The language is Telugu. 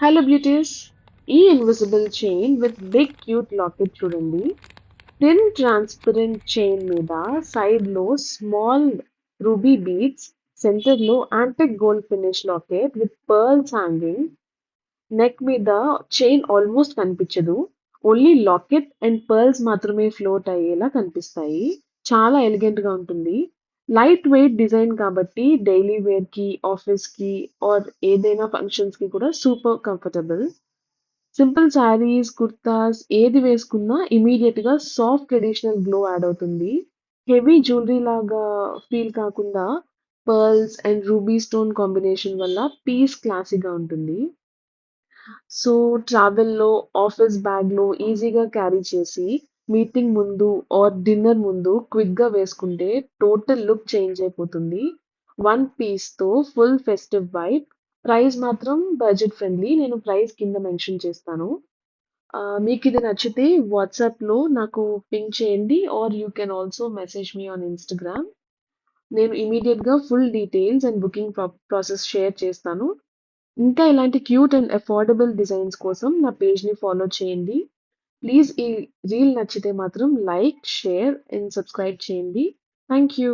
Hello beauties! ఈ invisible chain with big cute locket చూడండి. థిన్ ట్రాన్స్పరెంట్ చైన్ మీద సైడ్ లో స్మాల్ రూబీ బీడ్స్, సెంటర్ లో antique gold finish locket with pearls hanging. Neck మీద చైన్ ఆల్మోస్ట్ కనిపించదు. ఓన్లీ లాకెట్ అండ్ పర్ల్స్ మాత్రమే ఫ్లోట్ అయ్యేలా కనిపిస్తాయి. చాలా ఎలిగెంట్ గా ఉంటుంది. లైట్ వెయిట్ డిజైన్ కాబట్టి డైలీ వేర్ కి, ఆఫీస్ కి ఆర్ ఏదైనా ఫంక్షన్స్ కి కూడా super comfortable. Simple saris, kurtas ఏది వేసుకున్నా ఇమీడియట్ గా సాఫ్ట్ ట్రెడిషనల్ గ్లో యాడ్ అవుతుంది. హెవీ జ్యువెలరీ లాగా ఫీల్ కాకుండా pearls and ruby stone combination వల్ల పీస్ క్లాసీగా ఉంటుంది. సో ట్రావెల్‌లో, ఆఫీస్ బ్యాగ్‌లో ఈజీగా క్యారీ చేసి, మీటింగ్ ముందు ఆర్ డిన్నర్ ముందు క్విక్‌గా వేసుకుంటే టోటల్ లుక్ చేంజ్ అయిపోతుంది. వన్ పీస్‌తో ఫుల్ ఫెస్టివ్ వైబ్. ప్రైస్ మాత్రం బడ్జెట్ ఫ్రెండ్లీ. నేను ప్రైస్ కింద మెన్షన్ చేస్తాను. మీకిది నచ్చితే వాట్సాప్‌లో నాకు పింగ్ చేయండి or you can also message me on Instagram. నేను ఇమ్మీడియేట్‌గా full details and booking process share చేస్తాను. ఇంకా ఇలాంటి క్యూట్ అండ్ అఫోర్డబుల్ డిజైన్స్ కోసం నా పేజ్‌ని ఫాలో చేయండి. ప్లీజ్ ఈ రీల్ నచ్చితే మాత్రం లైక్, షేర్ అండ్ సబ్స్క్రైబ్ చేయండి. Thank you.